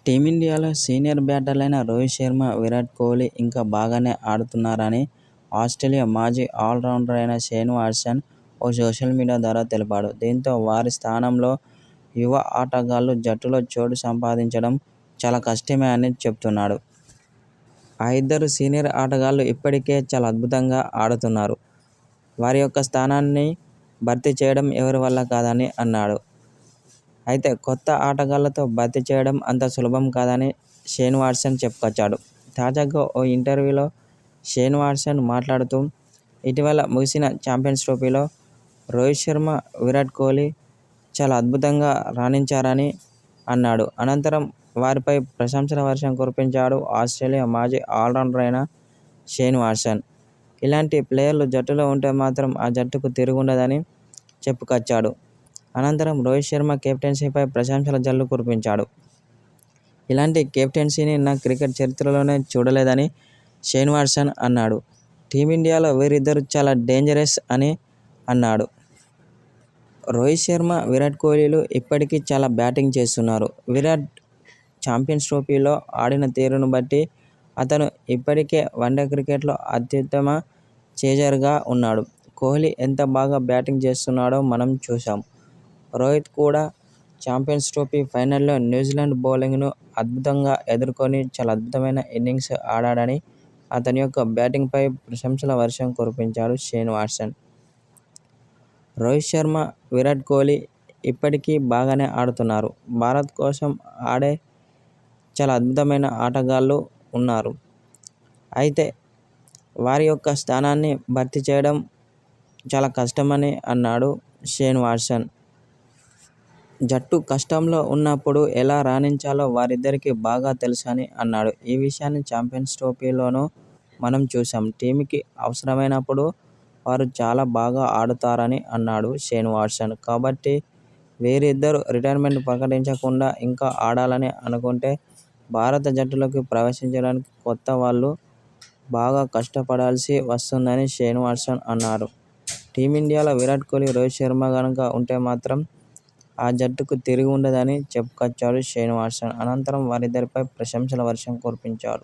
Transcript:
టీమిండియాలో senior బ్యాటర్లైన Rohit Sharma, Virat Kohli ఇంకా బాగానే ఆడుతున్నారని Australia మాజీ ఆల్రౌండర్ అయిన షేన్ వాట్సన్ ఓ సోషల్ మీడియా ద్వారా తెలిపాడు. దీంతో వారి స్థానంలో యువ ఆటగాళ్లు జట్టులో చోటు సంపాదించడం చాలా కష్టమే అని చెబుతున్నాడు. ఆ ఇద్దరు సీనియర్ ఆటగాళ్లు ఇప్పటికే చాలా అద్భుతంగా ఆడుతున్నారు. వారి యొక్క స్థానాన్ని భర్తీ చేయడం ఎవరి వల్ల కాదని అన్నాడు. అయితే కొత్త ఆటగాళ్లతో భర్తీ చేయడం అంత సులభం కాదని షేన్ వాట్సన్ చెప్పుకొచ్చాడు. తాజాగా ఓ ఇంటర్వ్యూలో షేన్ వాట్సన్ మాట్లాడుతూ ఇటీవల ముగిసిన ఛాంపియన్స్ ట్రోఫీలో రోహిత్ శర్మ, విరాట్ కోహ్లీ చాలా అద్భుతంగా రాణించారని అన్నాడు. అనంతరం వారిపై ప్రశంసల వర్షం కురిపించాడు ఆస్ట్రేలియా మాజీ ఆల్రౌండర్ అయిన షేన్ వాట్సన్. ఇలాంటి ప్లేయర్లు జట్టులో ఉంటే మాత్రం ఆ జట్టుకు తిరుగుండదని చెప్పుకొచ్చాడు. అనంతరం రోహిత్ శర్మ కెప్టెన్సీపై ప్రశంసల జల్లు కురిపించాడు. ఇలాంటి కెప్టెన్సీని నా క్రికెట్ చరిత్రలోనే చూడలేదని షేన్ వాట్సన్ అన్నాడు. టీమిండియాలో వీరిద్దరూ చాలా డేంజరస్ అని అన్నాడు. రోహిత్ శర్మ, విరాట్ కోహ్లీలు ఇప్పటికీ చాలా బ్యాటింగ్ చేస్తున్నారు. విరాట్ ఛాంపియన్స్ ట్రోఫీలో ఆడిన తీరును బట్టి అతను ఇప్పటికే వన్డే క్రికెట్లో అత్యుత్తమ చేజర్గా ఉన్నాడు. కోహ్లీ ఎంత బాగా బ్యాటింగ్ చేస్తున్నాడో మనం చూశాం. రోహిత్ కూడా ఛాంపియన్స్ ట్రోఫీ ఫైనల్లో న్యూజిలాండ్ బౌలింగ్ను అద్భుతంగా ఎదుర్కొని చాలా అద్భుతమైన ఇన్నింగ్స్ ఆడాడని అతని యొక్క బ్యాటింగ్పై ప్రశంసల వర్షం కురిపించాడు షేన్ వాట్సన్. రోహిత్ శర్మ, విరాట్ కోహ్లీ ఇప్పటికీ బాగానే ఆడుతున్నారు. భారత్ కోసం ఆడే చాలా అద్భుతమైన ఆటగాళ్లు ఉన్నారు. అయితే వారి యొక్క స్థానాన్ని భర్తీ చేయడం చాలా కష్టమని అన్నాడు షేన్ వాట్సన్. జట్టు కష్టంలో ఉన్నప్పుడు ఎలా రాణించాలో వారిద్దరికీ బాగా తెలుసని అన్నాడు. ఈ విషయాన్ని ఛాంపియన్స్ ట్రోఫీలోనూ మనం చూశాం. టీమ్కి అవసరమైనప్పుడు వారు చాలా బాగా ఆడుతారని అన్నాడు షేన్ వాట్సన్. కాబట్టి వీరిద్దరూ రిటైర్మెంట్ ప్రకటించకుండా ఇంకా ఆడాలని అనుకుంటే భారత జట్టులోకి ప్రవేశించడానికి కొత్త వాళ్లు బాగా కష్టపడాల్సి వస్తుందని షేన్ వాట్సన్ అన్నారు. టీమిండియాలో విరాట్ కోహ్లీ, రోహిత్ శర్మ గనుక ఉంటే మాత్రం ఆ జట్టుకు తిరిగి ఉండదని చెప్పుకొచ్చాడు షేన్ వాట్సన్. అనంతరం వారిద్దరిపై ప్రశంసల వర్షం కురిపించాడు.